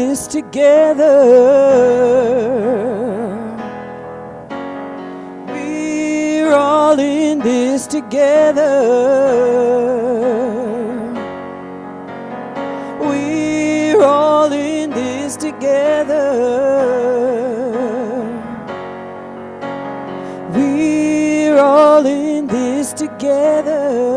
this together. We're all in this together. We're all in this together. We're all in this together.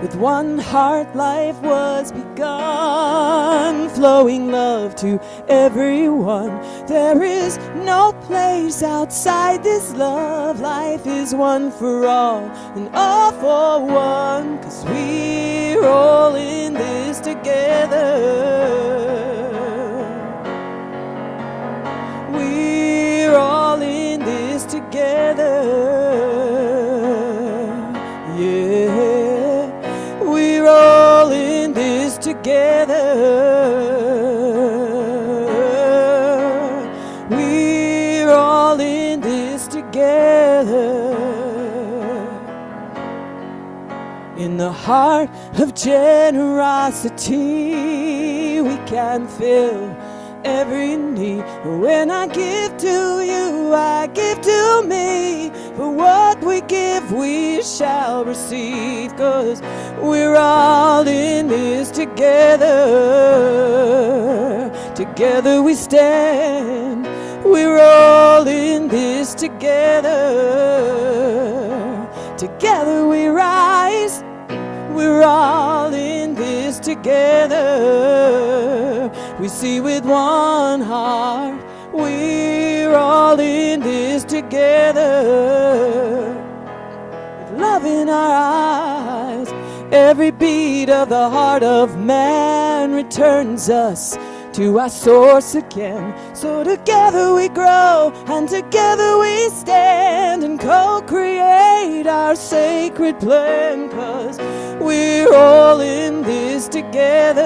With one heart life was begun, flowing love to everyone. There is no place outside this love. Life is one for all and all for one, 'cause we're all in this together. We're all in this together. Yeah. We're all in this together. We're all in this together. In the heart of generosity, we can fill every need. When I give to you, I give to me. For what we give, we shall receive. 'Cause we're all in this together. Together we stand. We're all in this together. Together we rise. We're all in this together. We see with one heart. We're all in this together. With love in our eyes, every beat of the heart of man returns us to our source again. So together we grow, and together we stand and co-create our sacred plan. 'Cause we're all in this together.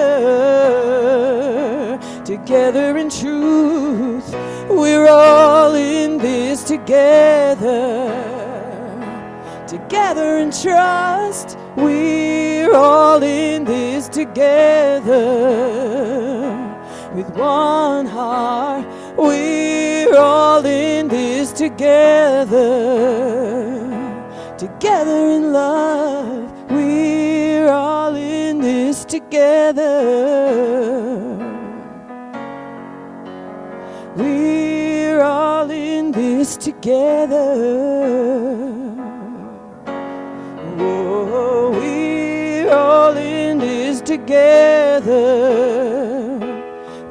Together in truth, we're all in this together. Together in trust, we're all in this together. With one heart, we're all in this together. Together in love, we're all in this together. We're all in this together. Oh, we're all in this together.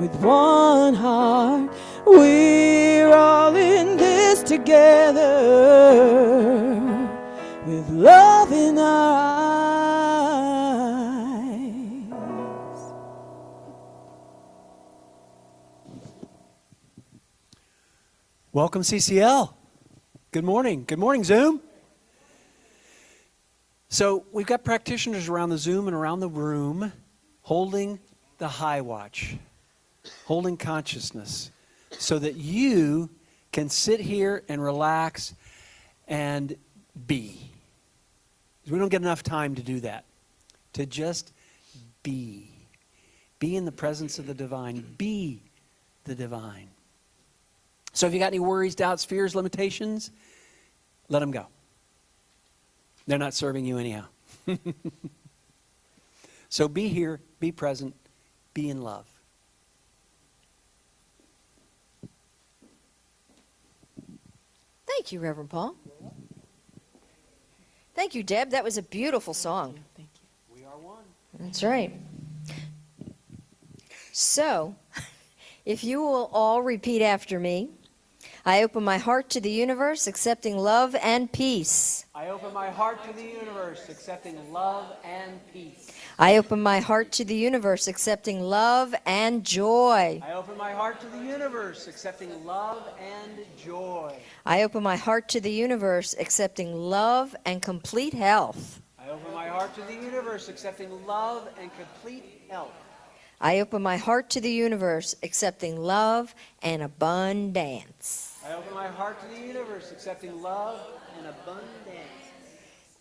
With one heart, we're all in this together. With love in our eyes. Welcome, CCL. Good morning. Good morning, Zoom. So we've got practitioners around the Zoom and around the room holding the high watch, holding consciousness, so that you can sit here and relax and be. We don't get enough time to do that, to just be. Be in the presence of the divine. Be the divine. So if you got any worries, doubts, fears, limitations, let them go. They're not serving you anyhow. So be here, be present, be in love. Thank you, Reverend Paul. Thank you, Deb. That was a beautiful song. Thank you. We are one. That's right. So, if you will all repeat after me. I open my heart to the universe, accepting love and peace. I open my heart to the universe, accepting love and peace. I open my heart to the universe, accepting love and joy. I open my heart to the universe, accepting love and joy. I open my heart to the universe, accepting love and complete health. I open my heart to the universe, accepting love and complete health. I open my heart to the universe, accepting love and abundance. I open my heart to the universe, accepting love and abundance.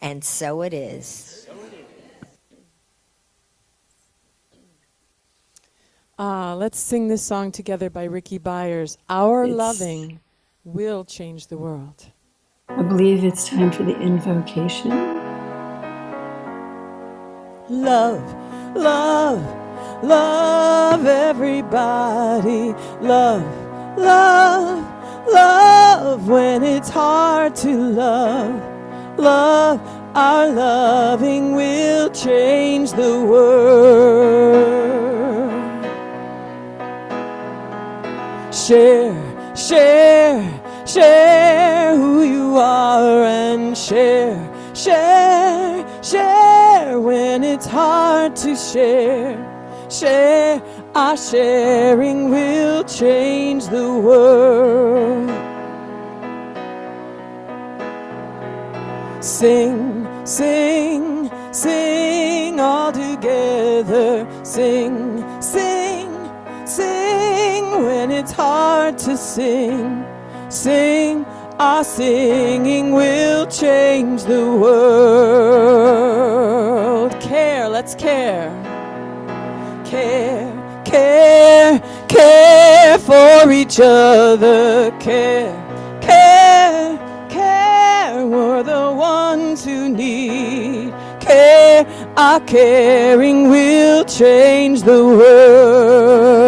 And so it is. So it is. Let's sing this song together by Ricky Byers. Our It's- loving will change the world. I believe it's time for the invocation. Love, love, love everybody. Love, love, love when it's hard to love. Love, our loving will change the world. Share, share, share who you are and share, share, share when it's hard to share. Share, our sharing will change the world. Sing, sing, sing all together. Sing, sing, sing when it's hard to sing. Sing, our singing will change the world. Care, let's care. Care, care, care for each other. Care, care, care, we're the ones who need care. Our caring will change the world.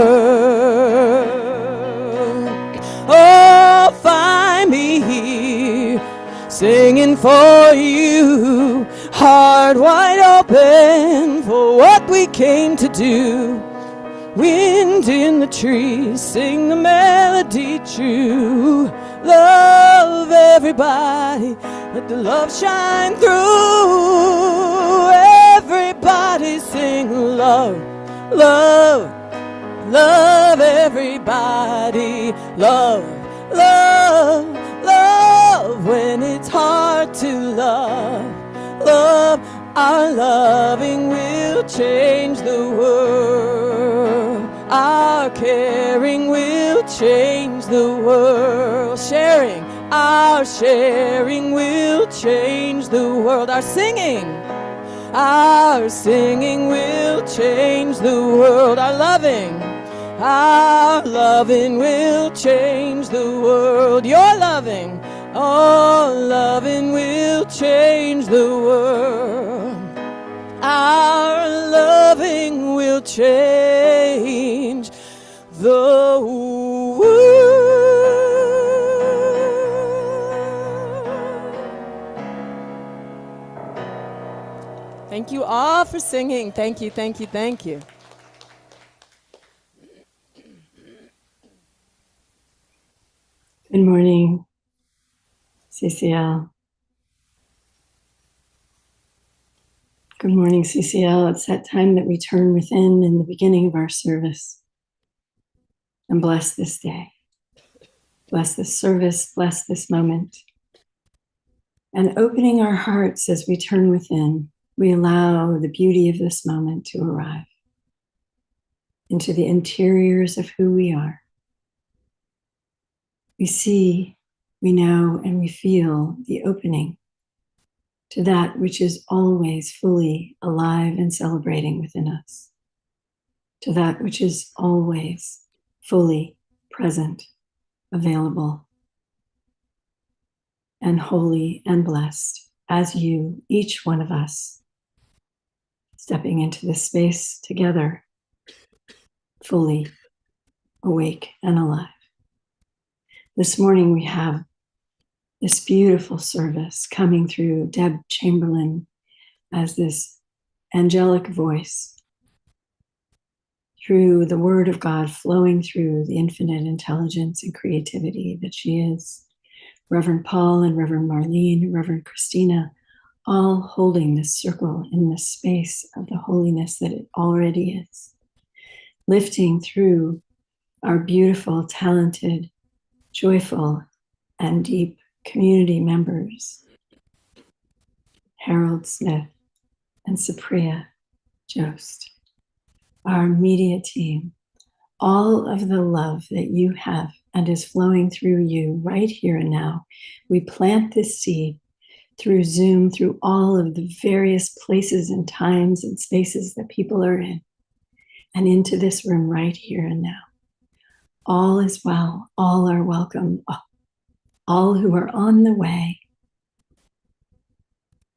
Oh, find me here, singing for you, heart wide open for what we came to do. Wind in the trees, sing the melody true. Love everybody, let the love shine through. Everybody sing love, love, love everybody. Love, love, love when it's hard to love. Love, our loving will change the world. Our caring will change the world. Sharing, our sharing will change the world. Our singing will change the world. Our loving will change the world. Your loving, oh, loving will change the world. Our loving will change the world. Thank you all for singing. Thank you, thank you, thank you. Good morning, CCL. Good morning, CCL. It's that time that we turn within in the beginning of our service and bless this day. Bless this service, bless this moment. And opening our hearts as we turn within, we allow the beauty of this moment to arrive into the interiors of who we are. We see, we know, and we feel the opening to that which is always fully alive and celebrating within us, to that which is always fully present, available, and holy and blessed as you, each one of us, stepping into this space together, fully awake and alive. This morning we have this beautiful service coming through Deb Chamberlin as this angelic voice, through the word of God flowing through the infinite intelligence and creativity that she is. Reverend Paul and Reverend Marlene, Reverend Christina, all holding this circle in this space of the holiness that it already is, lifting through our beautiful, talented, joyful, and deep community members, Harold Smith and Supriya Jost, our media team, all of the love that you have and is flowing through you right here and now. We plant this seed through Zoom, through all of the various places and times and spaces that people are in. and into this room right here and now. All is well. All are welcome. All who are on the way,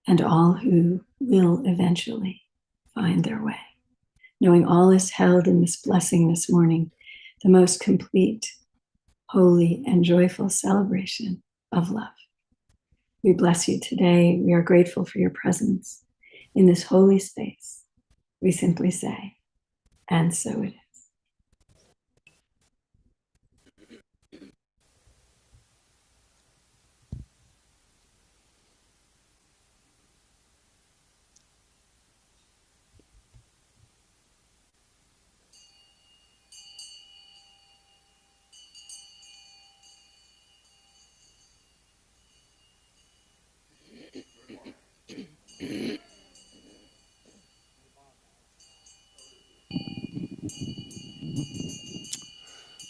and all who will eventually find their way. Knowing all is held in this blessing this morning, the most complete, holy, and joyful celebration of love. We bless you today. We are grateful for your presence in this holy space. We simply say, and so it is.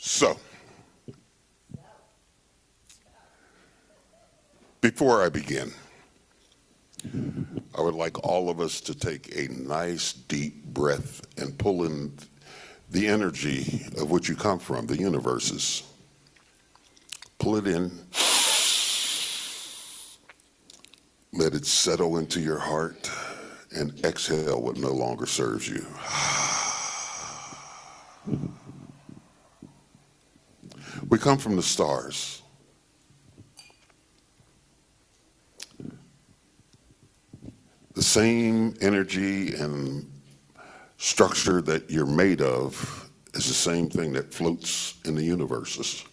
So, before I begin, I would like all of us to take a nice deep breath and pull in the energy of which you come from, the universes. Pull it in. Let it settle into your heart and exhale what no longer serves you. We come from the stars. The same energy and structure that you're made of is the same thing that floats in the universes.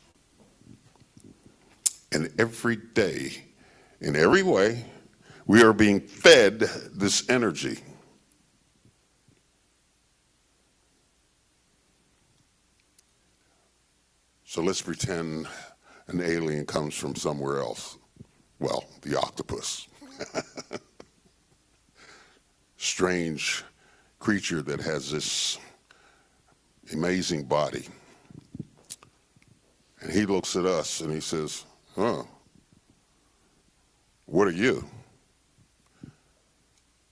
And every day, in every way, we are being fed this energy. So let's pretend an alien comes from somewhere else. Well, the octopus. Strange creature that has this amazing body. And he looks at us and he says, what are you?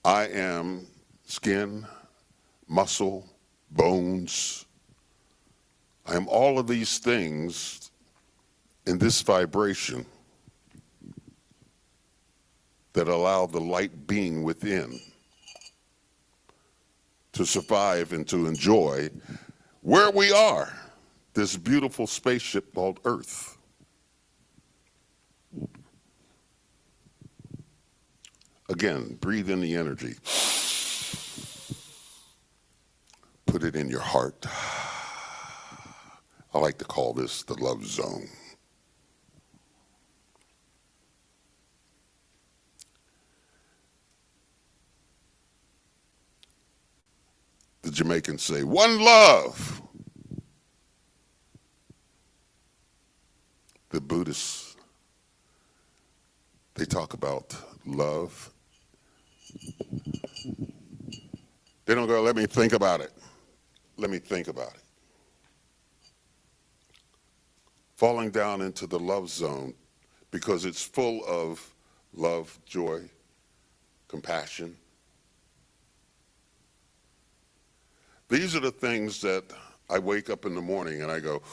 I am skin, muscle, bones. I am all of these things in this vibration that allow the light being within to survive and to enjoy where we are, this beautiful spaceship called Earth. Again, breathe in the energy. Put it in your heart. I like to call this the love zone. The Jamaicans say, one love. The Buddhists, they talk about love. They don't go, let me think about it. Let me think about it. Falling down into the love zone because it's full of love, joy, compassion. These are the things that I wake up in the morning and I go,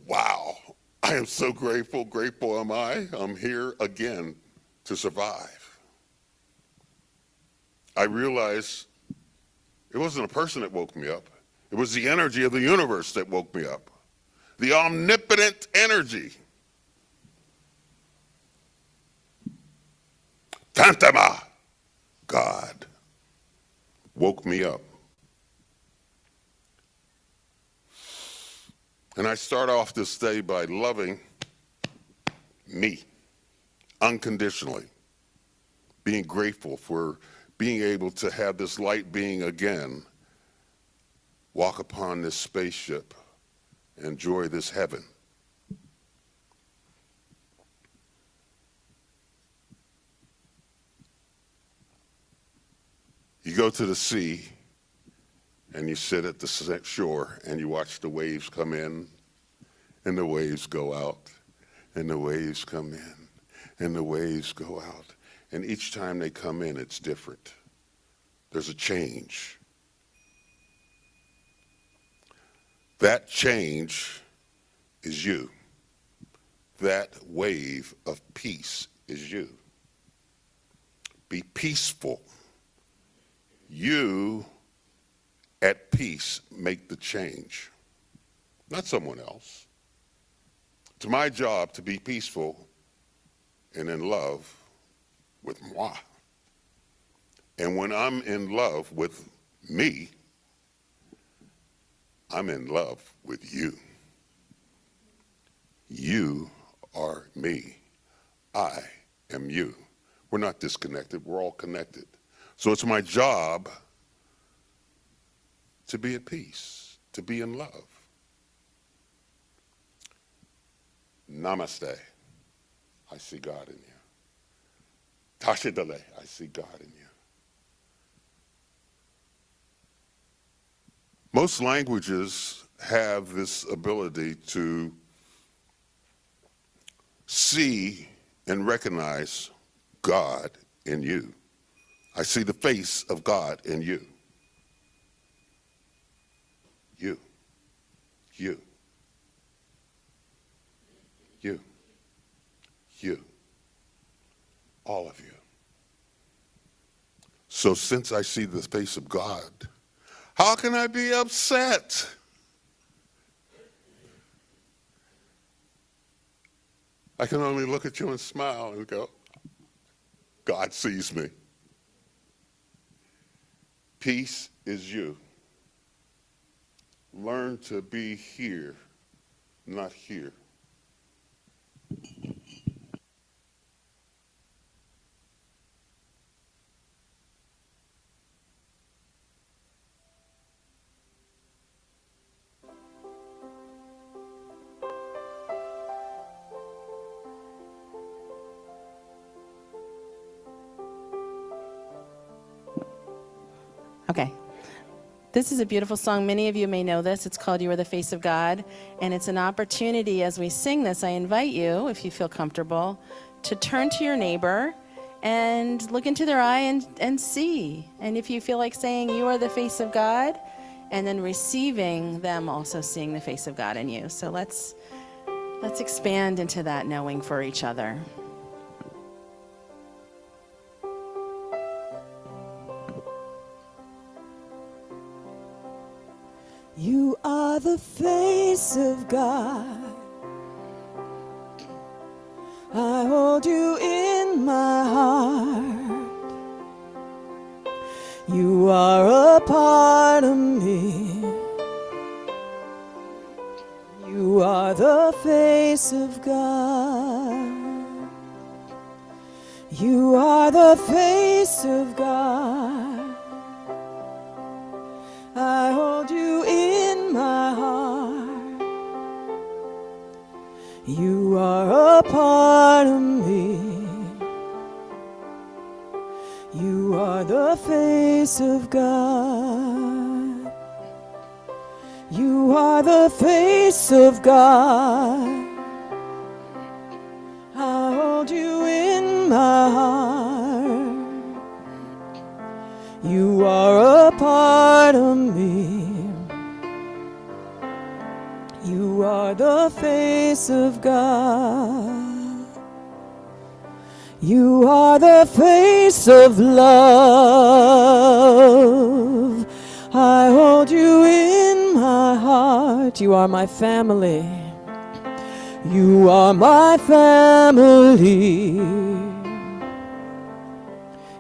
wow, I am so grateful. Grateful am I. I'm here again to survive. I realize it wasn't a person that woke me up. It was the energy of the universe that woke me up. The omnipotent energy. Tantama, God, woke me up. And I start off this day by loving me unconditionally, being grateful for being able to have this light being again, walk upon this spaceship, enjoy this heaven. You go to the sea and you sit at the shore and you watch the waves come in and the waves go out and the waves come in and the waves go out. And each time they come in, it's different. There's a change. That change is you. That wave of peace is you. Be peaceful. You at peace make the change, not someone else. It's my job to be peaceful and in love with moi. And when I'm in love with me, I'm in love with you. You are me. I am you. We're not disconnected. We're all connected. So it's my job to be at peace, to be in love. Namaste. I see God in you. Tashidale. I see God in you. Most languages have this ability to see and recognize God in you. I see the face of God in you. You. You. You. You. All of you. So since I see the face of God, how can I be upset? I can only look at you and smile and go, God sees me. Peace is you. Learn to be here, not here. Okay. This is a beautiful song. Many of you may know this. It's called You Are the Face of God. And it's an opportunity as we sing this. I invite you, if you feel comfortable, to turn to your neighbor and look into their eye and see. And if you feel like saying, You are the face of God, and then receiving them also seeing the face of God in you. So let's expand into that knowing for each other. You are the face of God. I hold you in my heart. You are a part of me. You are the face of God. You are the face of God. I hold you in my heart. You are a part of me. You are the face of God. You are the face of God. I hold you in my heart. You are a part of me. You are the face of God. You are the face of love. I hold you in my heart. You are my family. You are my family.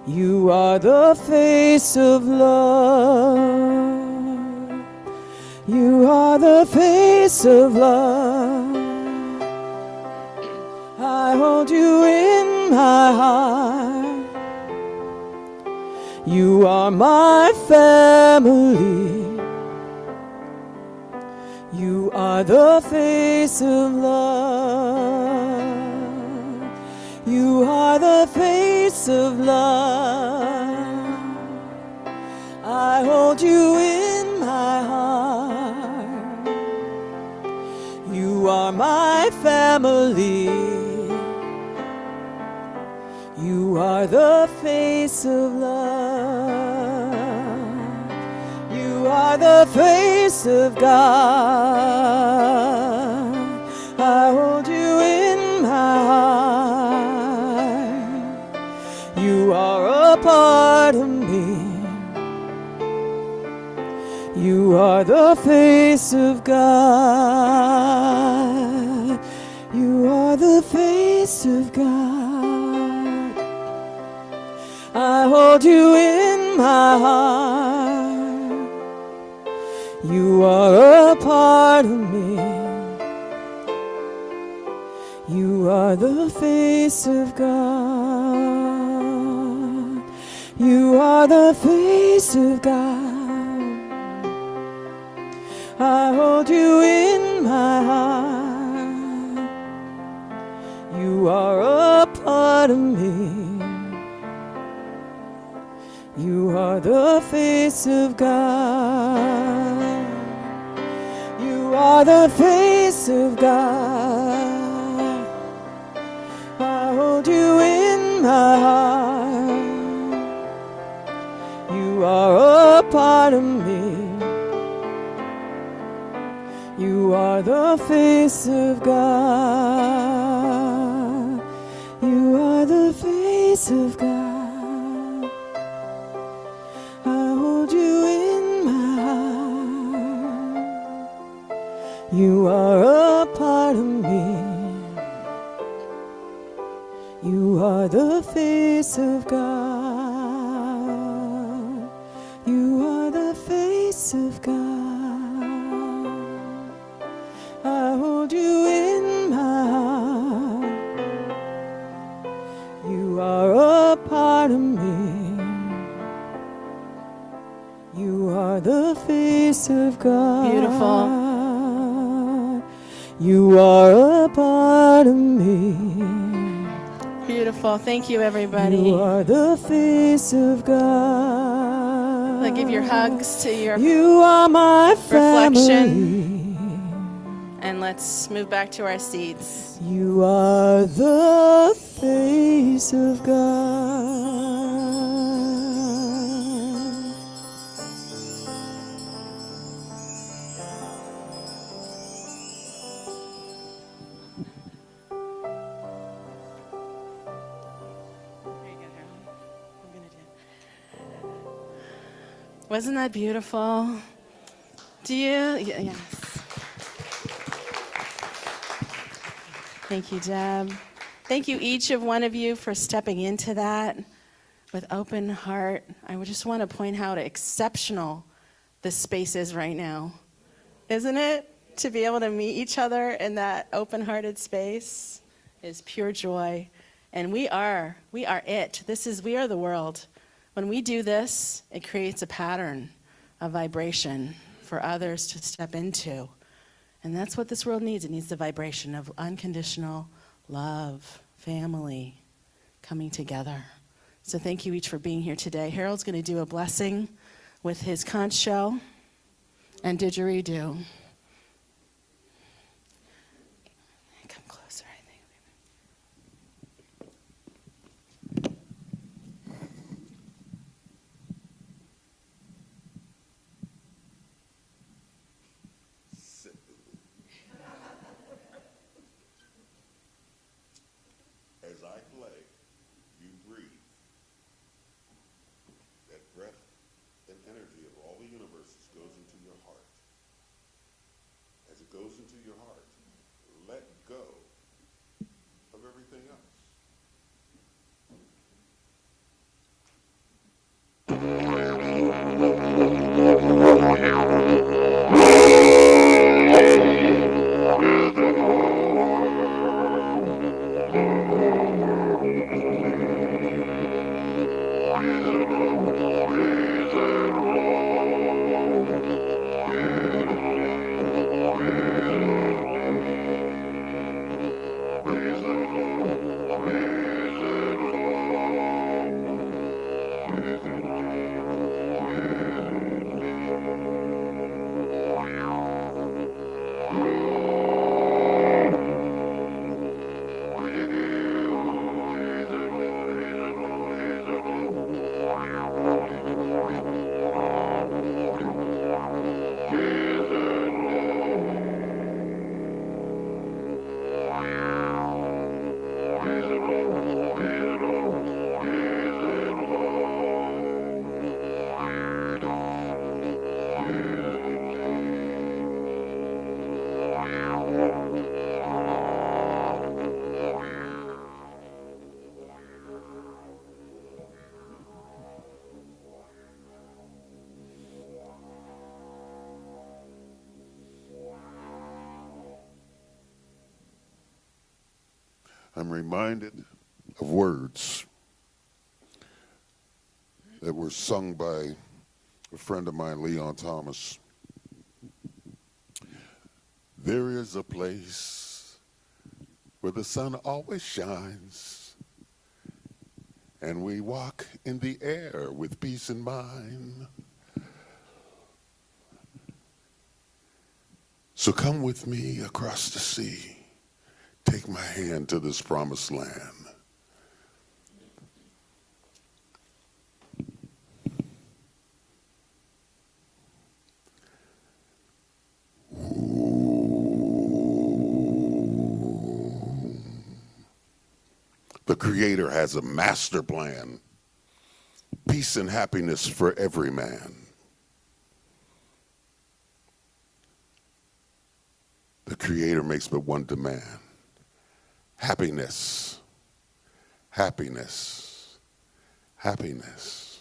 You are the face of love. You are the face of love. I hold you in my heart. You are my family. You are the face of love. You are the face of love. I hold you in my heart. You are my family. You are the face of love. You are the face of God. I hold you in my heart. You are a part of me. You are the face of God. You are the face of God. I hold you in my heart. You are a part of me. You are the face of God. You are the face of God. I hold you in my heart. You are a part of me. You are the face of God. You are the face of God. I hold you in my heart. You are a part of me. You are the face of God. You are the face of God. I hold you in my heart. You are a part of me. You are the face of God. You are the face of God. I hold you in my heart. You are a part of me. You are the face of God. Beautiful. You are a part of me. Beautiful. Thank you, everybody. You are the face of God. Give your hugs to your You are my reflection. family. And let's move back to our seats. You are the face of God. Wasn't that beautiful? Do you? Yes. Thank you, Deb. Thank you, each of one of you, for stepping into that with open heart. I would just want to point out how exceptional this space is right now. Isn't it? To be able to meet each other in that open-hearted space is pure joy. And we are it. We are the world. When we do this, it creates a pattern of vibration for others to step into. And that's what this world needs. It needs the vibration of unconditional love, family, coming together. So thank you each for being here today. Harold's going to do a blessing with his conch shell and didgeridoo. Come closer, I think. As I play, you breathe. That breath and energy of all the universes goes into your heart. I'm reminded of words that were sung by a friend of mine, Leon Thomas. There is a place where the sun always shines, and we walk in the air with peace in mind. So come with me across the sea. Take my hand to this promised land. The Creator has a master plan, peace and happiness for every man. The Creator makes but one demand: happiness, happiness, happiness.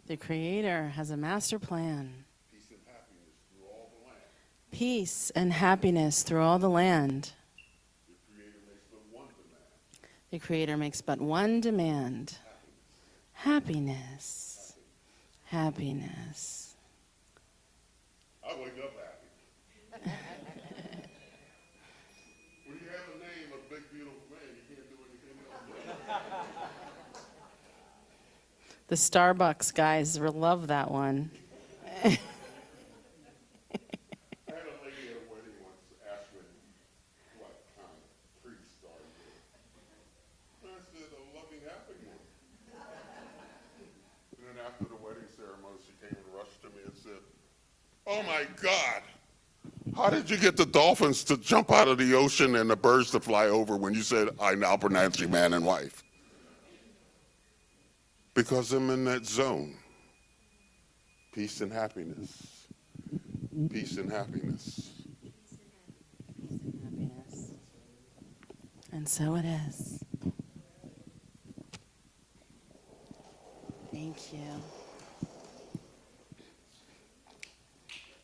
The Creator has a master plan. Peace and happiness through all the land. The Creator makes but one demand. Happiness. Happiness. I wake up happy. When you have a name of big, beautiful man, you can't do anything else. The Starbucks guys love that one. I had a lady at a wedding once ask me what kind of priest are you? And I said, a loving, happy one. And then after the wedding ceremony, she came and rushed to me and said, oh my God, how did you get the dolphins to jump out of the ocean and the birds to fly over when you said, I now pronounce you man and wife? Because I'm in that zone. Peace and happiness. Peace and happiness. And so it is. Thank you.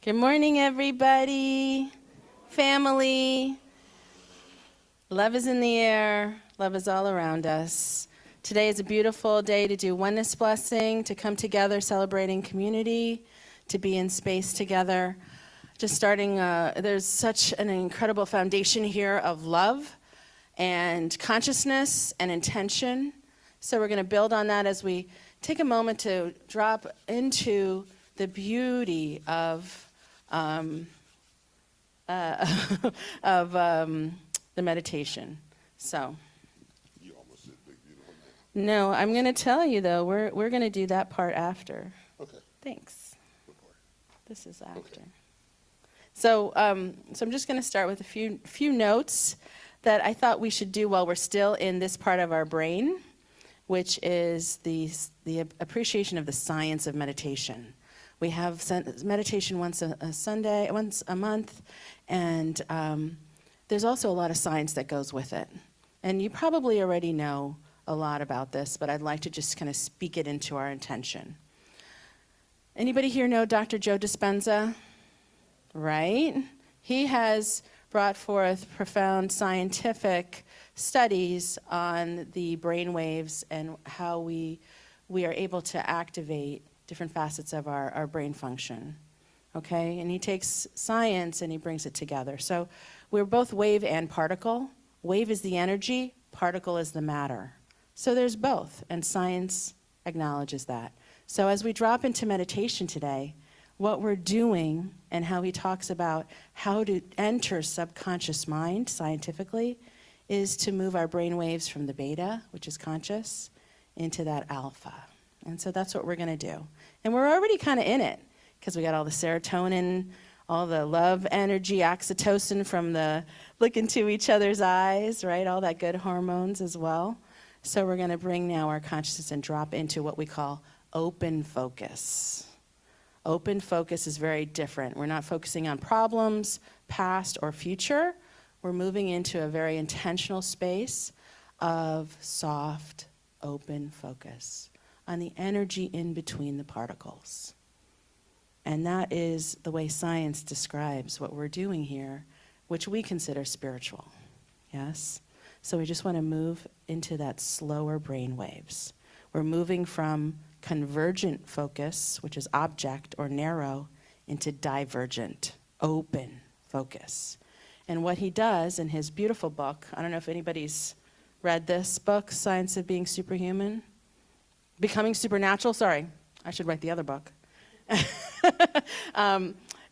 Good morning, everybody. Family. Love is in the air. Love is all around us. Today is a beautiful day to do oneness blessing, to come together celebrating community, to be in space together. Just starting, there's such an incredible foundation here of love and consciousness and intention. So we're going to build on that as we take a moment to drop into the beauty of the meditation. So. No, I'm going to tell you, though, we're going to do that part after. Okay. Thanks. This is after. Okay. So I'm just going to start with a few notes that I thought we should do while we're still in this part of our brain, which is the appreciation of the science of meditation. We have meditation once a Sunday, once a month, and there's also a lot of science that goes with it. And you probably already know a lot about this, but I'd like to just kind of speak it into our intention. Anybody here know Dr. Joe Dispenza? Right? He has brought forth profound scientific studies on the brain waves and how we are able to activate different facets of our brain function. Okay? And he takes science and he brings it together. So we're both wave and particle. Wave is the energy, particle is the matter. So there's both, and science acknowledges that. So as we drop into meditation today, what we're doing and how he talks about how to enter subconscious mind scientifically is to move our brain waves from the beta, which is conscious, into that alpha. And so that's what we're going to do. And we're already kind of in it because we got all the serotonin, all the love energy, oxytocin from the look into each other's eyes, right? All that good hormones as well. So we're going to bring now our consciousness and drop into what we call open focus. Open focus is very different. We're not focusing on problems, past or future. We're moving into a very intentional space of soft, open focus on the energy in between the particles. And that is the way science describes what we're doing here, which we consider spiritual. Yes? So we just want to move into that slower brain waves. We're moving from convergent focus, which is object or narrow, into divergent, open focus. And what he does in his beautiful book, I don't know if anybody's read this book, Science of Being Superhuman, Becoming Supernatural, sorry, I should write the other book,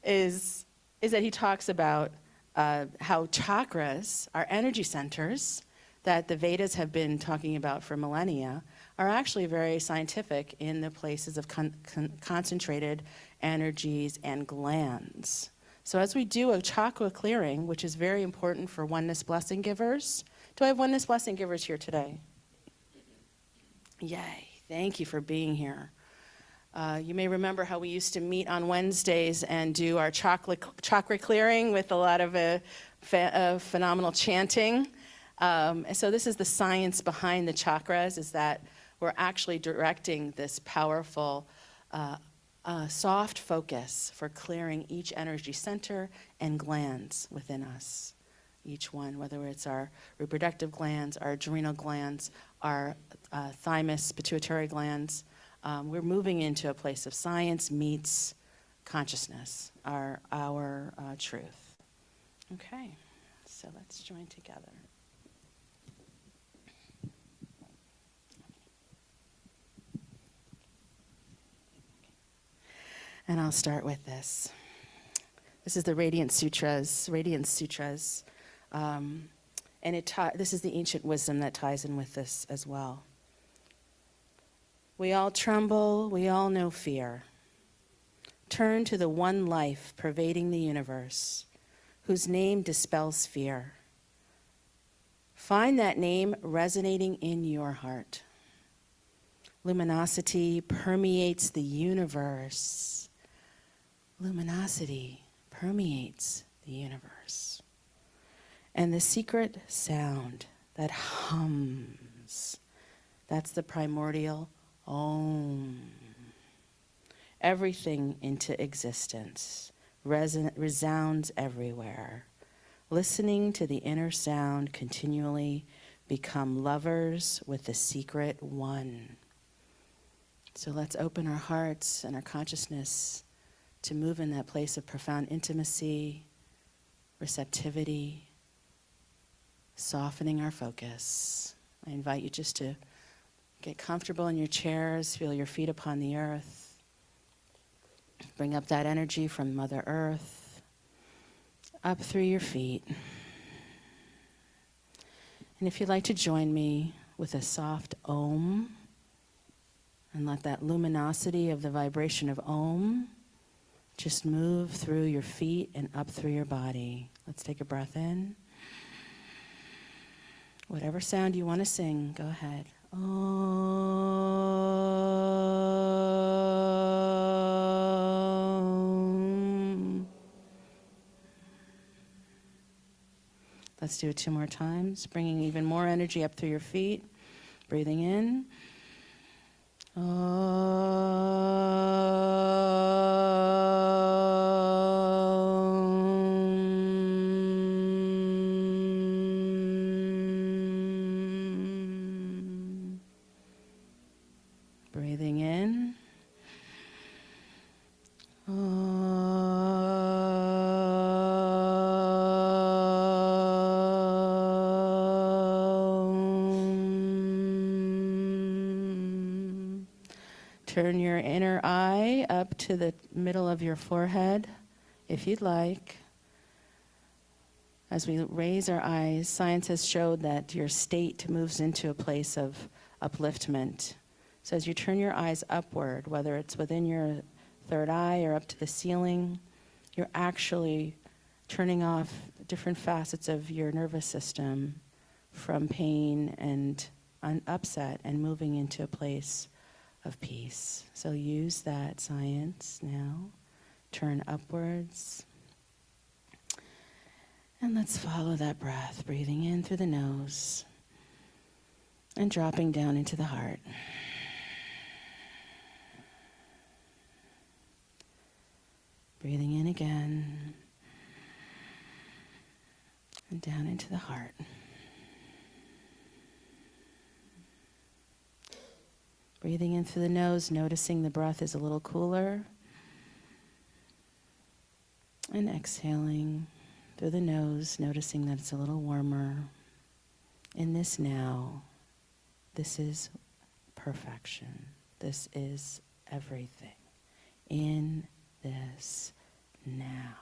is that he talks about how chakras, our energy centers, that the Vedas have been talking about for millennia, are actually very scientific in the places of concentrated energies and glands. So as we do a chakra clearing, which is very important for oneness blessing givers. Do I have oneness blessing givers here today? Yay, thank you for being here. You may remember how we used to meet on Wednesdays and do our chakra clearing with a lot of phenomenal chanting. So this is the science behind the chakras, is that we're actually directing this powerful, soft focus for clearing each energy center and glands within us. Each one, whether it's our reproductive glands, our adrenal glands, our thymus, pituitary glands. We're moving into a place of science meets consciousness, our truth. Okay, so let's join together. And I'll start with this. This is the Radiant Sutras. And this is the ancient wisdom that ties in with this as well. We all tremble, we all know fear. Turn to the one life pervading the universe, whose name dispels fear. Find that name resonating in your heart. Luminosity permeates the universe. Luminosity permeates the universe. And the secret sound that hums, that's the primordial Om. Everything into existence resounds everywhere. Listening to the inner sound continually, become lovers with the secret one. So let's open our hearts and our consciousness to move in that place of profound intimacy, receptivity, softening our focus. I invite you just to get comfortable in your chairs, feel your feet upon the earth. Bring up that energy from Mother Earth, up through your feet. And if you'd like to join me with a soft Om, and let that luminosity of the vibration of Om just move through your feet and up through your body. Let's take a breath in. Whatever sound you want to sing, go ahead. Om. Let's do it 2 more times, bringing even more energy up through your feet. Breathing in. Om. Turn your inner eye up to the middle of your forehead, if you'd like. As we raise our eyes, science has showed that your state moves into a place of upliftment. So as you turn your eyes upward, whether it's within your third eye or up to the ceiling, you're actually turning off different facets of your nervous system from pain and upset and moving into a place of peace. So use that science now. Turn upwards. And let's follow that breath, breathing in through the nose and dropping down into the heart. Breathing in again and down into the heart. Breathing in through the nose, noticing the breath is a little cooler. And exhaling through the nose, noticing that it's a little warmer. In this now, this is perfection. This is everything. In this now.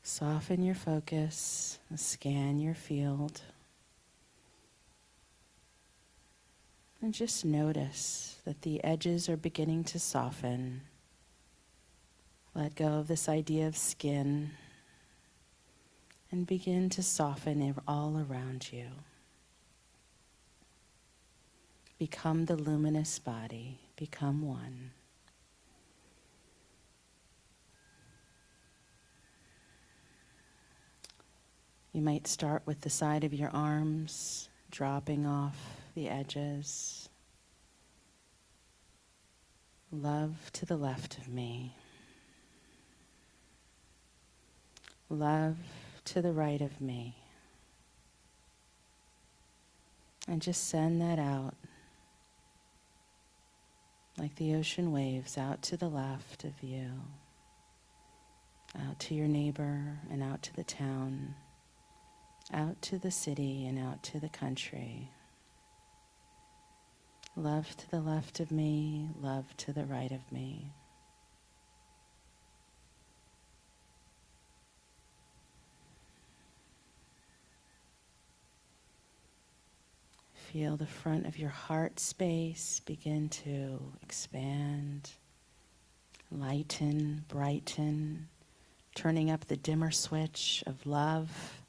Soften your focus, scan your field, and just notice that the edges are beginning to soften. Let go of this idea of skin and begin to soften it all around you. Become the luminous body, become one. You might start with the side of your arms, dropping off the edges. Love to the left of me. Love to the right of me. And just send that out like the ocean waves out to the left of you, out to your neighbor and out to the town, out to the city and out to the country. Love to the left of me, love to the right of me. Feel the front of your heart space begin to expand, lighten, brighten, turning up the dimmer switch of love,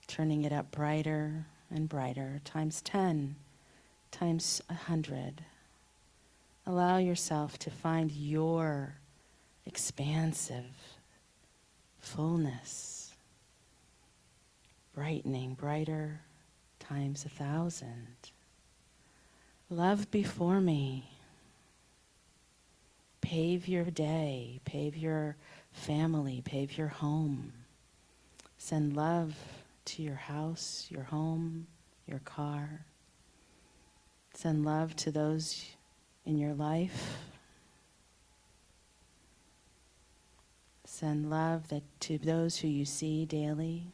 turning it up brighter and brighter, times 10, times 100. Allow yourself to find your expansive fullness, brightening, brighter, times 1,000. Love before me. Pave your day, pave your family, pave your home. Send love to your house, your home, your car. Send love to those in your life. Send love to those who you see daily.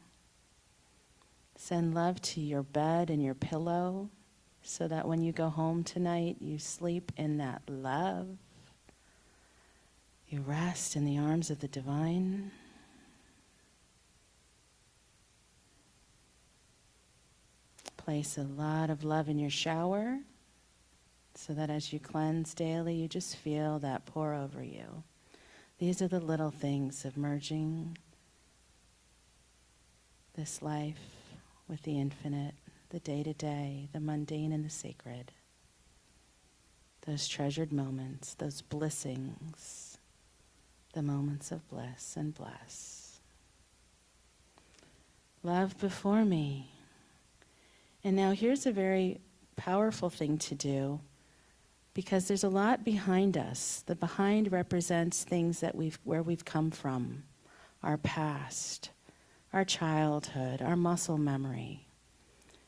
Send love to your bed and your pillow so that when you go home tonight, you sleep in that love. You rest in the arms of the divine. Place a lot of love in your shower so that as you cleanse daily, you just feel that pour over you. These are the little things of merging this life with the infinite, the day-to-day, the mundane and the sacred. Those treasured moments, those blessings, the moments of bliss and bless. Love before me. And now here's a very powerful thing to do, because there's a lot behind us. The behind represents things that where we've come from, our past, our childhood, our muscle memory.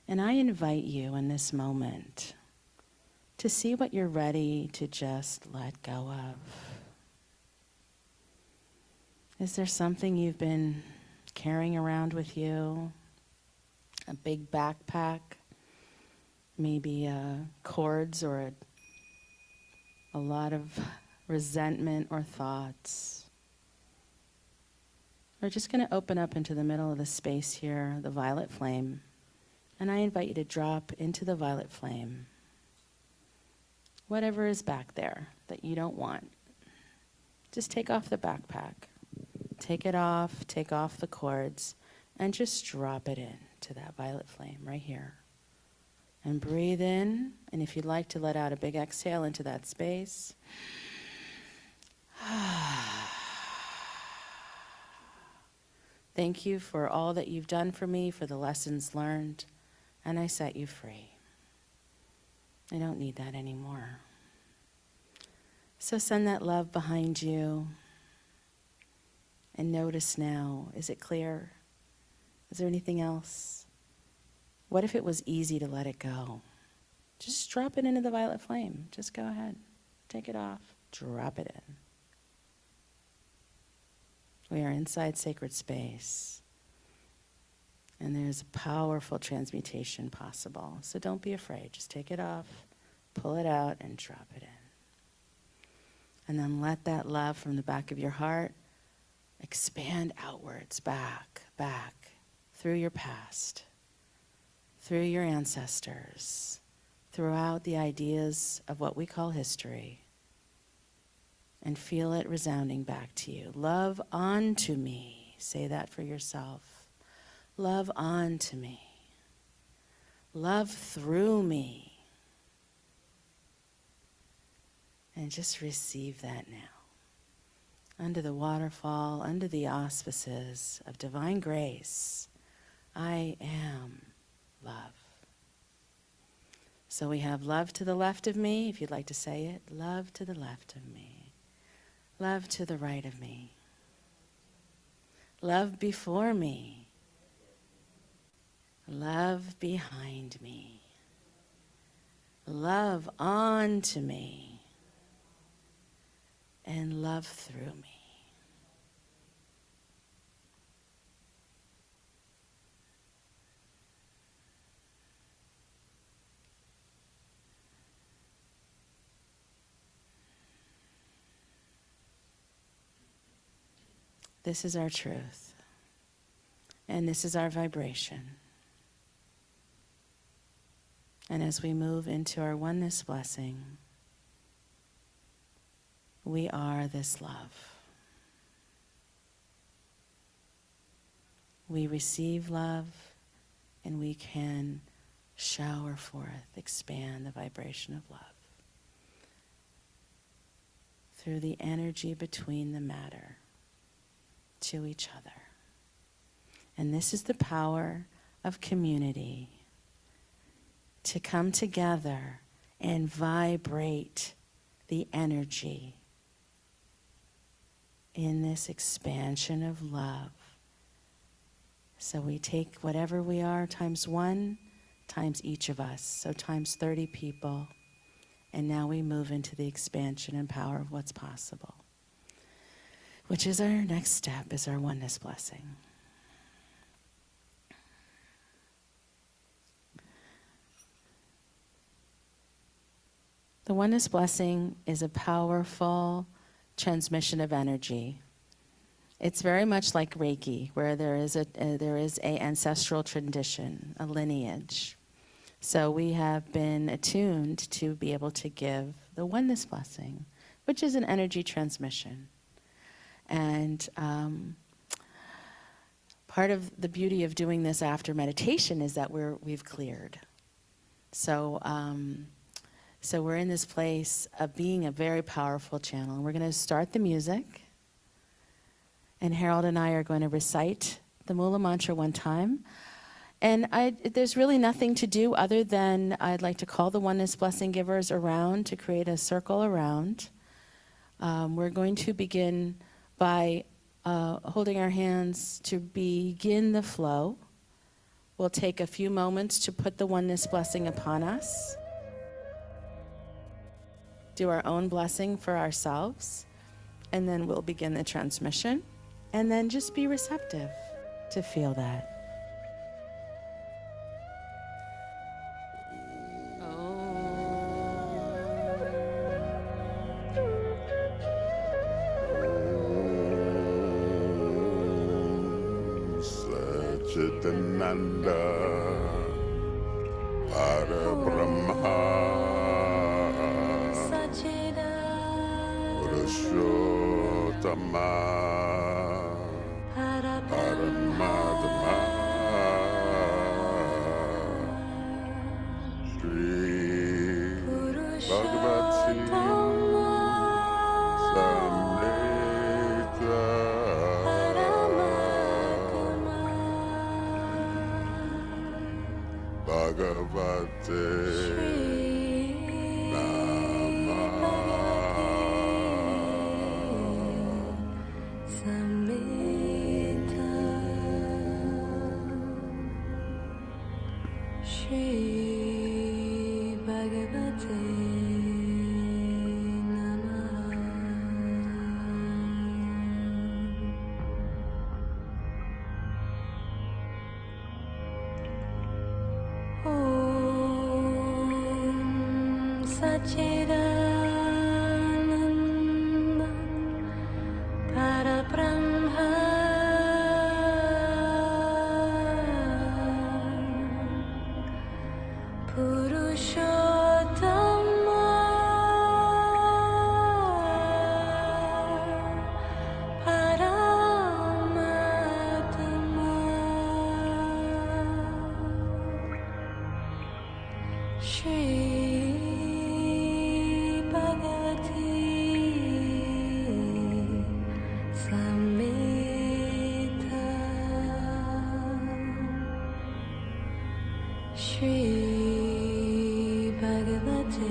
And I invite you in this moment to see what you're ready to just let go of. Is there something you've been carrying around with you? A big backpack, maybe cords or a lot of resentment or thoughts. We're just going to open up into the middle of the space here, the violet flame. And I invite you to drop into the violet flame whatever is back there that you don't want. Just take off the backpack. Take it off, take off the cords, and just drop it in to that violet flame right here. And breathe in, and if you'd like to let out a big exhale into that space. Thank you for all that you've done for me, for the lessons learned, and I set you free. I don't need that anymore. So send that love behind you, and notice now, is it clear? Is there anything else? What if it was easy to let it go? Just drop it into the violet flame. Just go ahead. Take it off. Drop it in. We are inside sacred space. And there's a powerful transmutation possible. So don't be afraid. Just take it off, pull it out, and drop it in. And then let that love from the back of your heart expand outwards, back, through your past, through your ancestors, throughout the ideas of what we call history, and feel it resounding back to you. Love onto me. Say that for yourself. Love onto me. Love through me. And just receive that now. Under the waterfall, under the auspices of divine grace, I am love. So we have love to the left of me, if you'd like to say it. Love to the left of me. Love to the right of me. Love before me. Love behind me. Love onto me. And love through me. This is our truth. And this is our vibration. And as we move into our oneness blessing, we are this love. We receive love, and we can shower forth, expand the vibration of love through the energy between the matter to each other. And this is the power of community, to come together and vibrate the energy in this expansion of love. So we take whatever we are times 1, times each of us, so times 30 people, and now we move into the expansion and power of what's possible, which is our next step, is our oneness blessing. The oneness blessing is a powerful transmission of energy. It's very much like Reiki, where there is a ancestral tradition, a lineage. So we have been attuned to be able to give the oneness blessing, which is an energy transmission. And part of the beauty of doing this after meditation is that we've cleared. So we're in this place of being a very powerful channel. And we're going to start the music. And Harold and I are going to recite the Mula Mantra one time. And there's really nothing to do other than I'd like to call the oneness blessing givers around to create a circle around. We're going to begin by holding our hands to begin the flow. We'll take a few moments to put the oneness blessing upon us. And then we'll do our own blessing for ourselves, and then we'll begin the transmission. And then just be receptive to feel that. Satchitananda Parabrahma Purushottama Paramatma Shri Bhagavati Samhita Bhagavate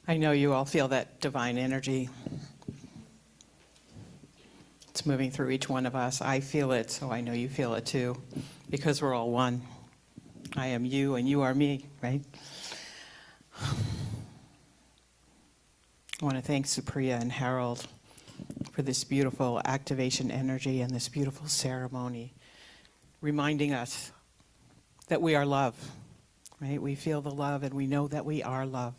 I know you all feel that divine energy. It's moving through each one of us. I feel it, so I know you feel it too, because we're all one. I am you and you are me, right? I want to thank Supriya and Harold for this beautiful activation energy and this beautiful ceremony, reminding us that we are love, right? We feel the love and we know that we are love.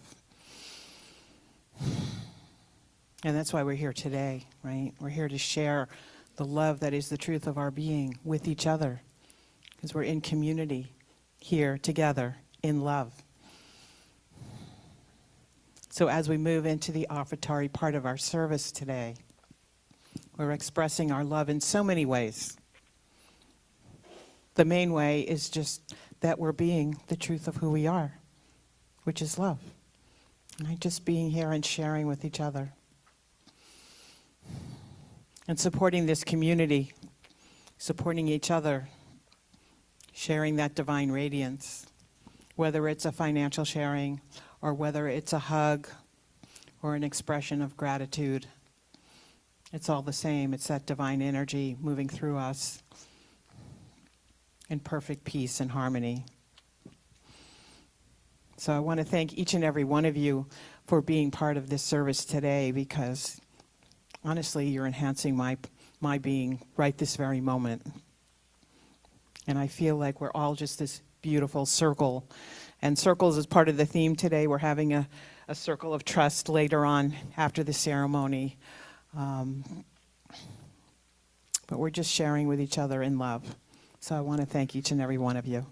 And that's why we're here today, right? We're here to share the love that is the truth of our being with each other, because we're in community here together in love. So as we move into the offertory part of our service today, we're expressing our love in so many ways. The main way is just that we're being the truth of who we are, which is love. And just being here and sharing with each other. And supporting this community, supporting each other, sharing that divine radiance, whether it's a financial sharing or whether it's a hug or an expression of gratitude. It's all the same. It's that divine energy moving through us in perfect peace and harmony. So I want to thank each and every one of you for being part of this service today, because honestly, you're enhancing my being right this very moment. And I feel like we're all just this beautiful circle. And circles is part of the theme today. We're having a circle of trust later on after the ceremony. But we're just sharing with each other in love. So I want to thank each and every one of you.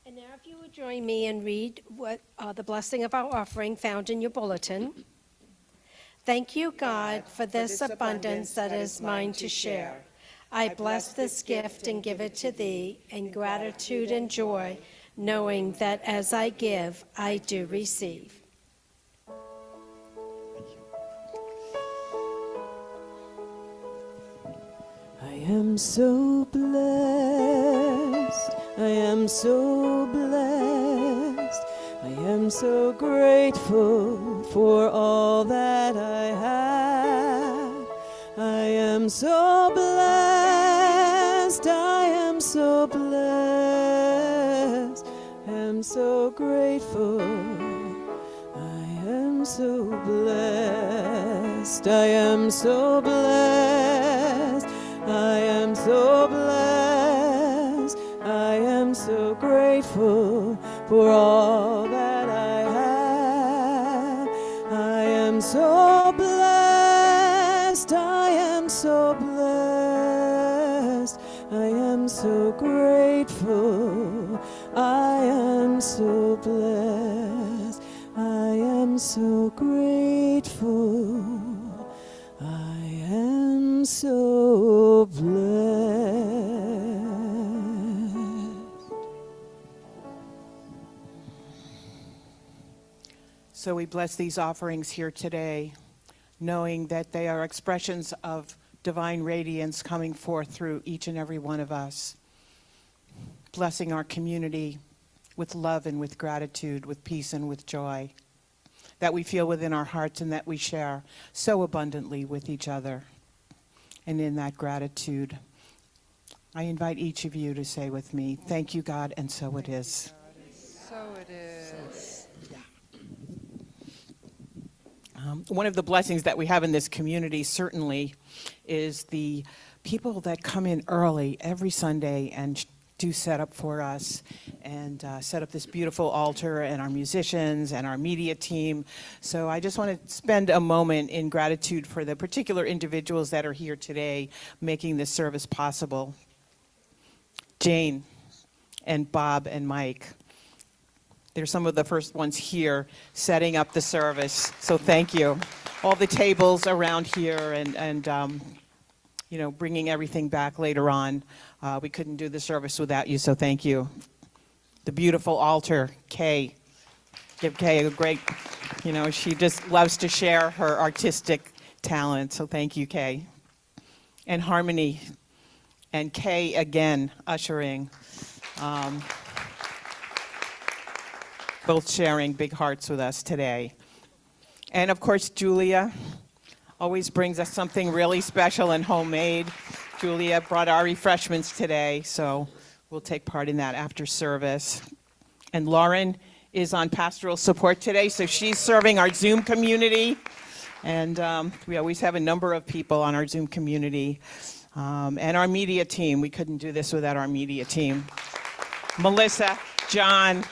And now if you would join me and read what the blessing of our offering found in your bulletin. Thank you, God, for this abundance that is mine to share. I bless this gift and give it to thee in gratitude and joy, knowing that as I give, I do receive. I am so blessed, I am so blessed, I am so grateful for all that I have. I am so blessed, I am so blessed, I am so grateful. I am so blessed, I am so blessed, I am so blessed, I am so grateful for all that I have. I am so blessed, I am so blessed, I am so grateful. I am so blessed, I am so grateful. I am so blessed. So we bless these offerings here today, knowing that they are expressions of divine radiance coming forth through each and every one of us, blessing our community with love and with gratitude, with peace and with joy, that we feel within our hearts and that we share so abundantly with each other. And in that gratitude, I invite each of you to say with me, thank you, God, and so it is. So it is. One of the blessings that we have in this community certainly is the people that come in early every Sunday and do set up for us and set up this beautiful altar, and our musicians and our media team. So I just want to spend a moment in gratitude for the particular individuals that are here today making this service possible. Jane and Bob and Mike. They're some of the first ones here setting up the service, so thank you. All the tables around here and you know, bringing everything back later on. We couldn't do the service without you, so thank you. The beautiful altar, Kay. Give Kay a great, you know, she just loves to share her artistic talent, so thank you, Kay. And Harmony and Kay again, ushering. Both sharing big hearts with us today. And of course, Julia always brings us something really special and homemade. Julia brought our refreshments today, so we'll take part in that after service. And Lauren is on pastoral support today, so she's serving our Zoom community. And we always have a number of people on our Zoom community. And our media team, we couldn't do this without our media team. Melissa, John,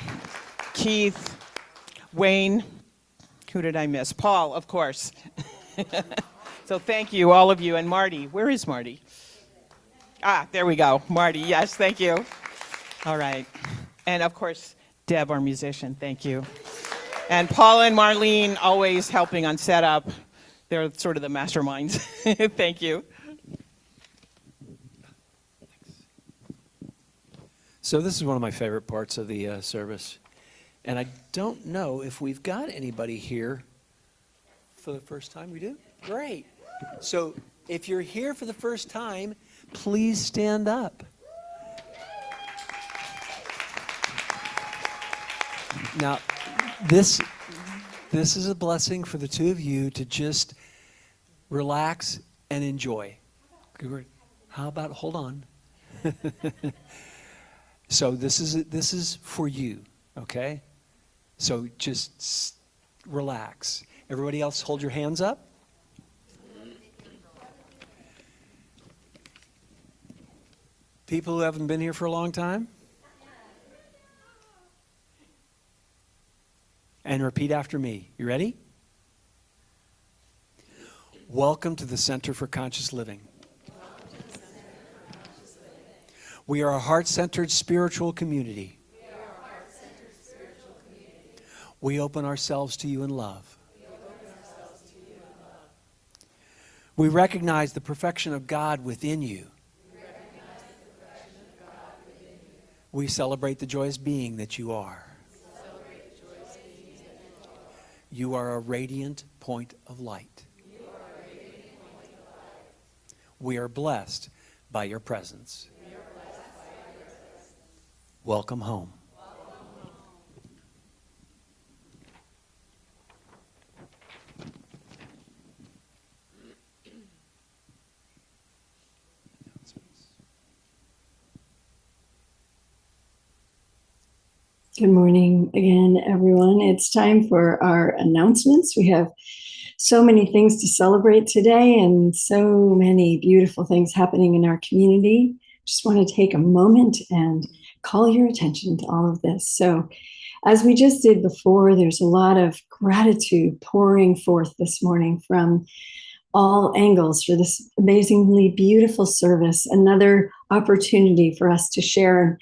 Keith, Wayne, who did I miss? Paul, of course. So thank you, all of you. And Marty, where is Marty? Ah, there we go. Marty, yes, thank you. All right. And of course, Deb, our musician, thank you. And Paula and Marlene, always helping on setup. They're sort of the masterminds. Thank you. So this is one of my favorite parts of the service. And I don't know if we've got anybody here for the first time. We do? Great. So if you're here for the first time, please stand up. Now, this is a blessing for the two of you to just relax and enjoy. How about, hold on. So this is for you, okay? So just relax. Everybody else, hold your hands up. People who haven't been here for a long time. And repeat after me. You ready? Welcome to the Center for Conscious Living. We are a heart-centered spiritual community. We open ourselves to you in love. We recognize the perfection of God within you. We celebrate the joyous being that you are. You are a radiant point of light. We are blessed by your presence. Welcome home. Good morning again, everyone. It's time for our announcements. We have so many things to celebrate today and so many beautiful things happening in our community. Just want to take a moment and call your attention to all of this. So, as we just did before, there's a lot of gratitude pouring forth this morning from all angles for this amazingly beautiful service, another opportunity for us to share.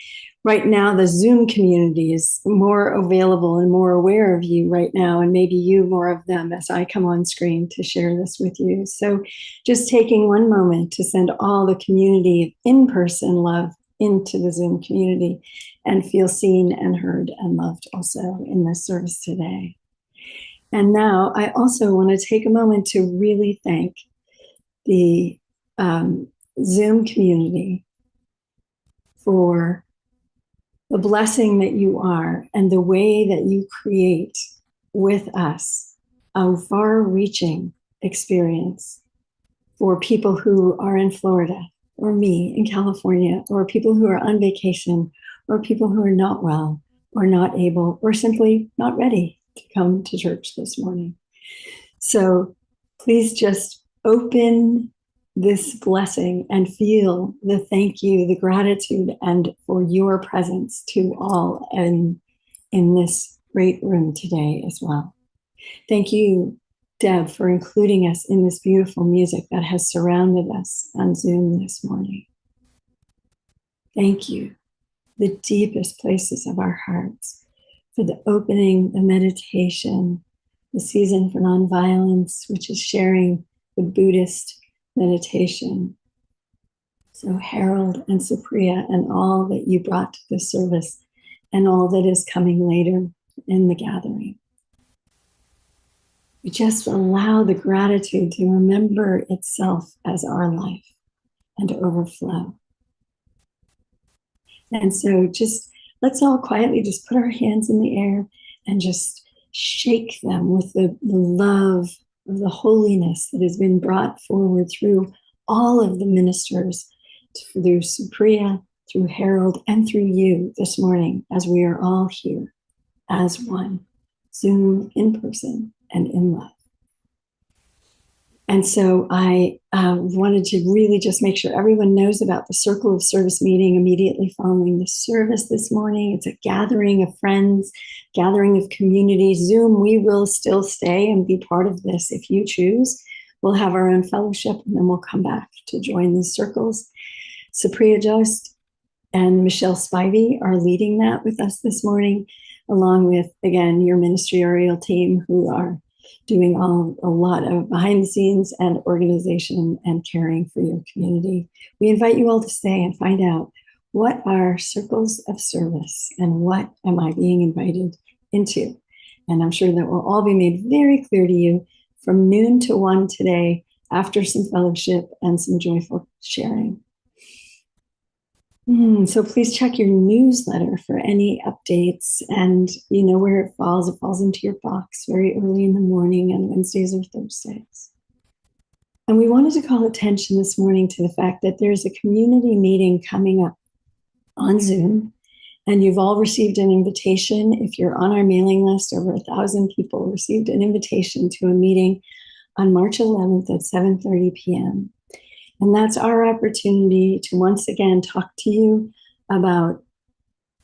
Right now, the Zoom community is more available and more aware of you right now, and maybe you more of them as I come on screen to share this with you. So just taking one moment to send all the community of in-person love into the Zoom community and feel seen and heard and loved also in this service today. And now I also want to take a moment to really thank the Zoom community for the blessing that you are and the way that you create with us a far-reaching experience for people who are in Florida or me in California, or people who are on vacation, or people who are not well or not able or simply not ready to come to church this morning. So please just open this blessing and feel the thank you, the gratitude, and for your presence to all in this great room today as well. Thank you, Deb, for including us in this beautiful music that has surrounded us on Zoom this morning. Thank you, the deepest places of our hearts, for the opening, the meditation, the season for nonviolence, which is sharing the Buddhist meditation. So Harold and Supriya and all that you brought to this service and all that is coming later in the gathering. We just allow the gratitude to remember itself as our life and to overflow. And so just let's all quietly just put our hands in the air and just shake them with the love of the holiness that has been brought forward through all of the ministers, through Supriya, through Harold, and through you this morning, as we are all here as one, Zoom, in person, and in love. And so I wanted to really just make sure everyone knows about the Circle of Service meeting immediately following the service this morning. It's a gathering of friends, gathering of community. Zoom, we will still stay and be part of this if you choose. we'll have our own fellowship, and then we'll come back to join these circles. Supriya Jost and Michelle Spivey are leading that with us this morning, along with, again, your ministerial team, who are doing a lot of behind the scenes and organization and caring for your community. We invite you all to stay and find out, what are circles of service and what am I being invited into? And I'm sure that will all be made very clear to you from noon to 1 today, after some fellowship and some joyful sharing. So please check your newsletter for any updates, and you know where it falls. It falls into your box very early in the morning on Wednesdays or Thursdays. And we wanted to call attention this morning to the fact that there's a community meeting coming up on Zoom, and you've all received an invitation. If you're on our mailing list, over 1,000 people received an invitation to a meeting on March 11th at 7:30 p.m. And that's our opportunity to once again talk to you about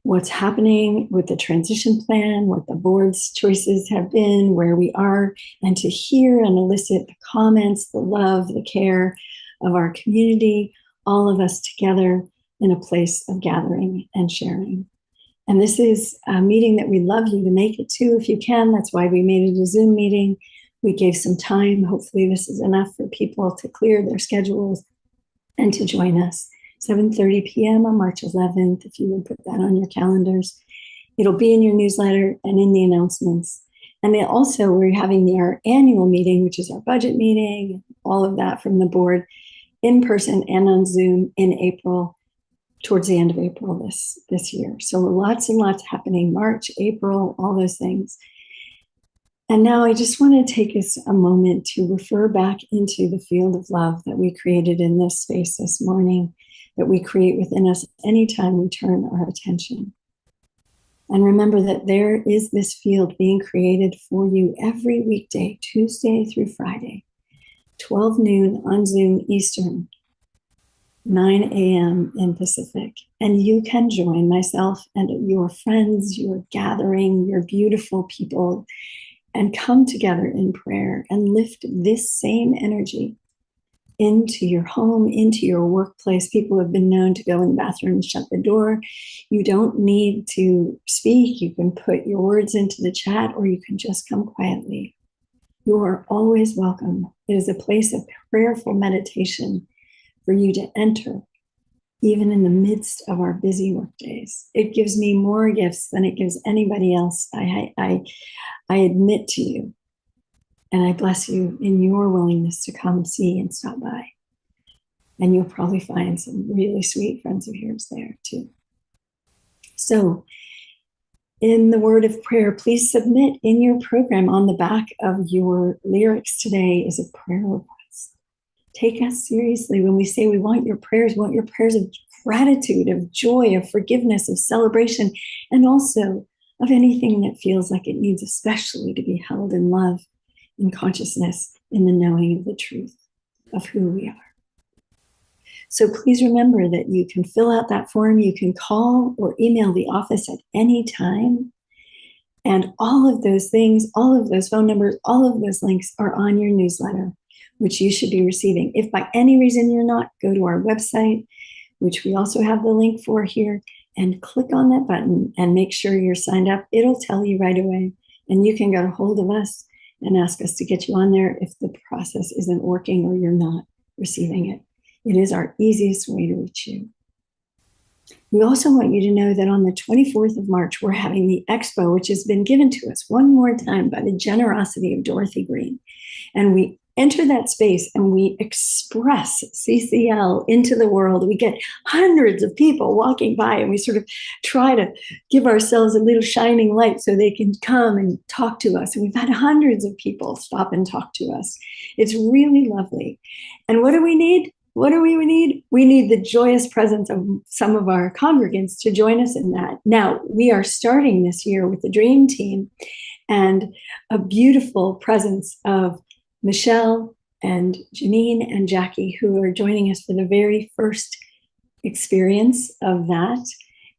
what's happening with the transition plan, what the board's choices have been, where we are, and to hear and elicit the comments, the love, the care of our community, all of us together in a place of gathering and sharing. And this is a meeting that we'd love you to make it to if you can. That's why we made it a Zoom meeting. We gave some time. Hopefully this is enough for people to clear their schedules and to join us. 7:30 p.m. on March 11th, if you would put that on your calendars. It'll be in your newsletter and in the announcements. And then also we're having our annual meeting, which is our budget meeting, all of that from the board, in person and on Zoom in April, towards the end of April this year. So lots and lots happening, March, April, all those things. And now I just want to take us a moment to refer back into the field of love that we created in this space this morning, that we create within us anytime we turn our attention. And remember that there is this field being created for you every weekday, Tuesday through Friday, 12 noon on Zoom Eastern, 9 a.m. in Pacific. And you can join myself and your friends, your gathering, your beautiful people, and come together in prayer and lift this same energy into your home, into your workplace. People have been known to go in the bathroom and shut the door. You don't need to speak. You can put your words into the chat, or you can just come quietly. You are always welcome. It is a place of prayerful meditation for you to enter, even in the midst of our busy work days. It gives me more gifts than it gives anybody else. I admit to you, and I bless you in your willingness to come see and stop by. And you'll probably find some really sweet friends of yours there too. So in the word of prayer, please submit in your program on the back of your lyrics today is a prayer request. Take us seriously when we say we want your prayers of gratitude, of joy, of forgiveness, of celebration, and also of anything that feels like it needs especially to be held in love, in consciousness, in the knowing of the truth of who we are. So please remember that you can fill out that form, you can call or email the office at any time, and all of those things, all of those phone numbers, all of those links are on your newsletter, which you should be receiving. If by any reason you're not, go to our website, which we also have the link for here, and click on that button and make sure you're signed up. It'll tell you right away, and you can get a hold of us and ask us to get you on there if the process isn't working or you're not receiving it. It is our easiest way to reach you. We also want you to know that on the 24th of March, we're having the expo, which has been given to us one more time by the generosity of Dorothy Green. And we enter that space and we express CCL into the world. We get hundreds of people walking by, and we sort of try to give ourselves a little shining light so they can come and talk to us. And we've had hundreds of people stop and talk to us. It's really lovely. And what do we need? What do we need? We need the joyous presence of some of our congregants to join us in that. Now, we are starting this year with the Dream Team and a beautiful presence of Michelle and Janine and Jackie, who are joining us for the very first experience of that.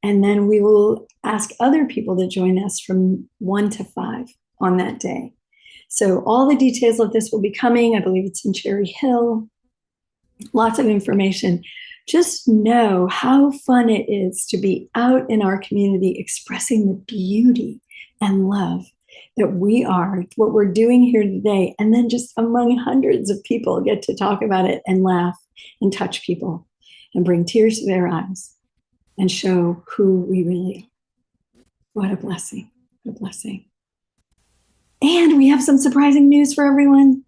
And then we will ask other people to join us from 1 to 5 on that day. So all the details of this will be coming. I believe it's in Cherry Hill. Lots of information. Just know how fun it is to be out in our community expressing the beauty and love that we are, what we're doing here today. And then just among hundreds of people get to talk about it and laugh and touch people and bring tears to their eyes and show who we really are. What a blessing. What a blessing. And we have some surprising news for everyone.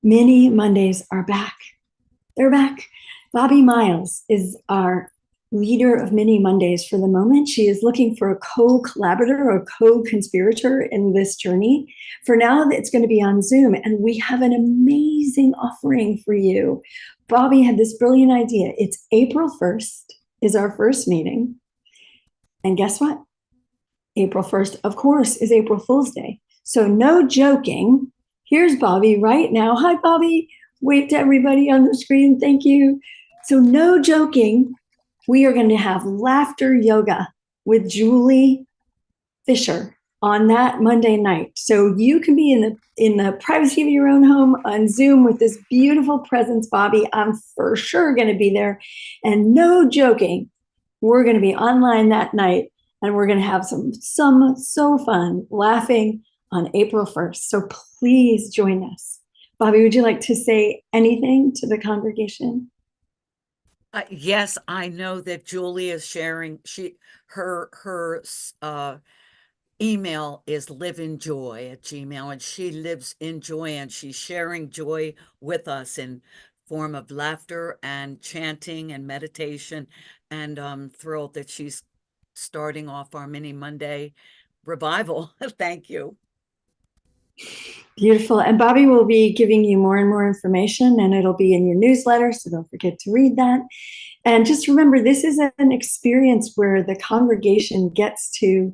Mini Mondays are back. They're back. Bobby Miles is our leader of Mini Mondays for the moment. She is looking for a co-collaborator or co-conspirator in this journey. For now, it's going to be on Zoom, and we have an amazing offering for you. Bobby had this brilliant idea. It's April 1st is our first meeting. And guess what? April 1st, of course, is April Fool's Day. So no joking. Here's Bobby right now. Hi, Bobby. Wave to everybody on the screen. Thank you. So no joking. We are going to have laughter yoga with Julie Fisher on that Monday night. So you can be in the privacy of your own home on Zoom with this beautiful presence, Bobby. I'm for sure going to be there. And no joking, we're going to be online that night, and we're going to have some so fun laughing on April 1st. So please join us. Bobby, would you like to say anything to the congregation? Yes, I know that Julie is sharing. Her email is liveinjoy@gmail, and she lives in joy, and she's sharing joy with us in form of laughter and chanting and meditation. And I'm thrilled that she's starting off our Mini Monday revival. Thank you. Beautiful. And Bobby will be giving you more and more information, and it'll be in your newsletter, so don't forget to read that. And just remember, this is an experience where the congregation gets to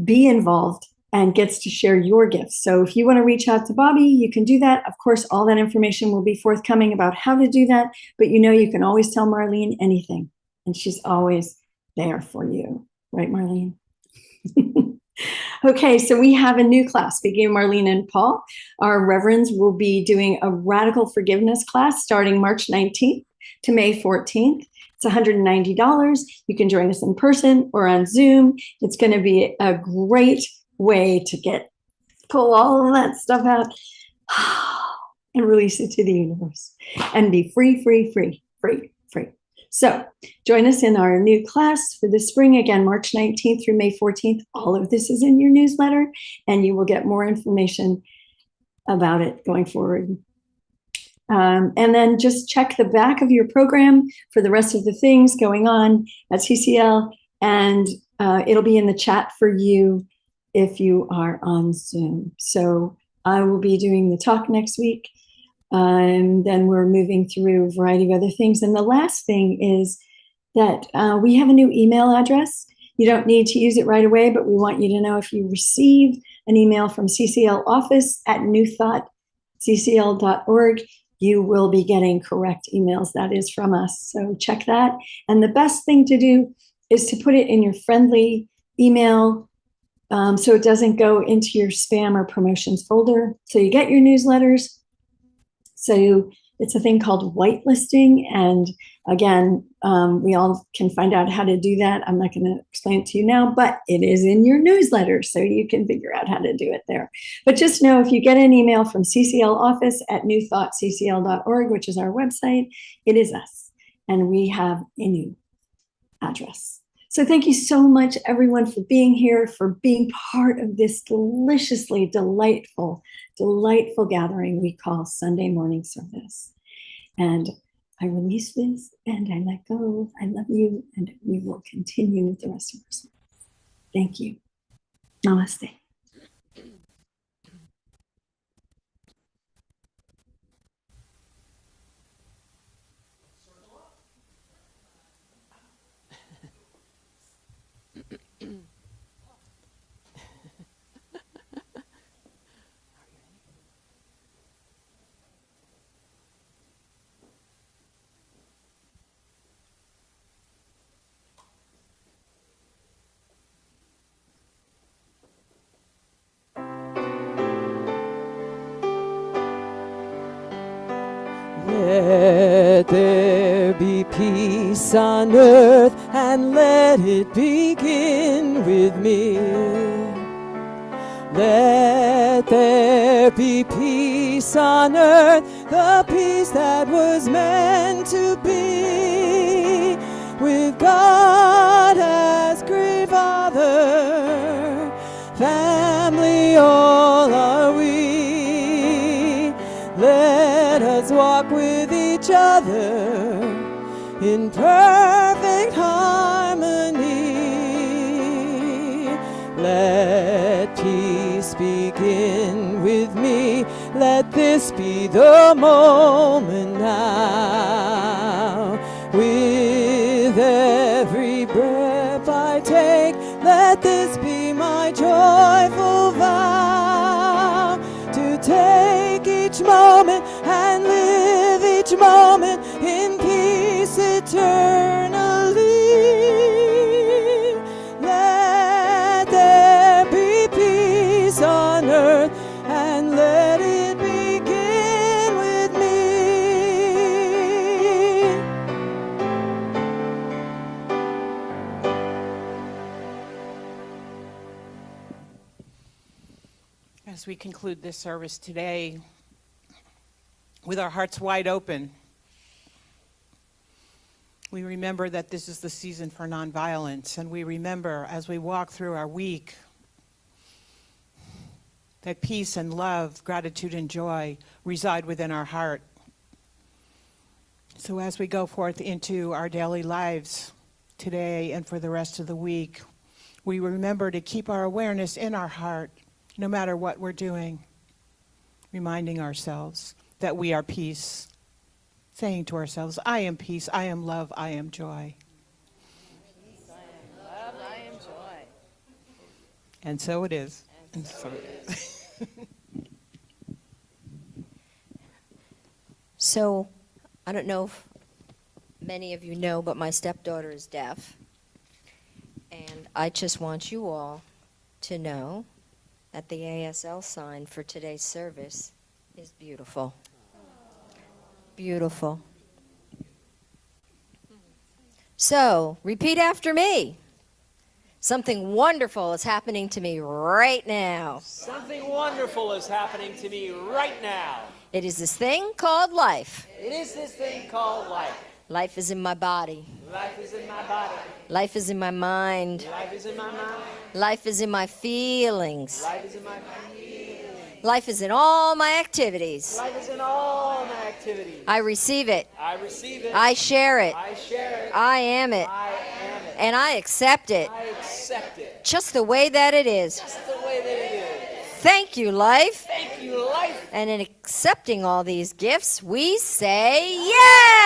be involved and gets to share your gifts. So if you want to reach out to Bobby, you can do that. Of course, all that information will be forthcoming about how to do that, but you can always tell Marlene anything, and she's always there for you. Right, Marlene? Okay, so we have a new class. Speaking of Marlene and Paul, our reverends will be doing a radical forgiveness class starting March 19th to May 14th. It's $190. You can join us in person or on Zoom. It's going to be a great way to pull all of that stuff out and release it to the universe and be free. So join us in our new class for the spring, again, March 19th through May 14th. All of this is in your newsletter, and you will get more information about it going forward. And then just check the back of your program for the rest of the things going on at CCL, and it'll be in the chat for you if you are on Zoom. So I will be doing the talk next week. And then we're moving through a variety of other things. And the last thing is that we have a new email address. You don't need to use it right away, but we want you to know if you receive an email from CCL office at newthoughtccl.org, you will be getting correct emails. That is from us. So check that. And the best thing to do is to put it in your friendly email so it doesn't go into your spam or promotions folder. So you get your newsletters. So it's a thing called whitelisting. And again, we all can find out how to do that. I'm not going to explain it to you now, but it is in your newsletter, so you can figure out how to do it there. But just know if you get an email from CCL office at newthoughtccl.org, which is our website, it is us. And we have a new address. So thank you so much, everyone, for being here, for being part of this deliciously delightful gathering we call Sunday morning service. And I release this and I let go. I love you, and we will continue with the rest of our service. Thank you. Namaste. there be peace on earth, and let it begin with me. Let there be peace on earth, the peace that was meant to be, with God as great Father, family all are we. Let us walk with each other in perfect harmony. Let peace begin with me. Let this be the moment now. With every breath I take, let this be my joyful vow, to take each moment and live each moment in peace eternally. Let there be peace on earth, and let it begin with me. As we conclude this service today, with our hearts wide open, we remember that this is the season for nonviolence, and we remember as we walk through our week that peace and love, gratitude and joy reside within our heart. So as we go forth into our daily lives today and for the rest of the week, we remember to keep our awareness in our heart, no matter what we're doing, reminding ourselves that we are peace, saying to ourselves, I am peace, I am love, I am joy. Peace, I am love, I am joy. And so it is. And so it is. So, I don't know if many of you know, but my stepdaughter is deaf. And I just want you all to know that the ASL sign for today's service is beautiful. Beautiful. So, repeat after me. Something wonderful is happening to me right now. Something wonderful is happening to me right now. It is this thing called life. It is this thing called life. Life is in my body. Life is in my body. Life is in my mind. Life is in my mind. Life is in my feelings. Life is in my feelings. Life is in all my activities. Life is in all my activities. I receive it. I receive it. I share it. I share it. I am it. I am it. And I accept it. I accept it. Just the way that it is. Just the way that it is. Thank you, life. Thank you, life. And in accepting all these gifts, we say yes!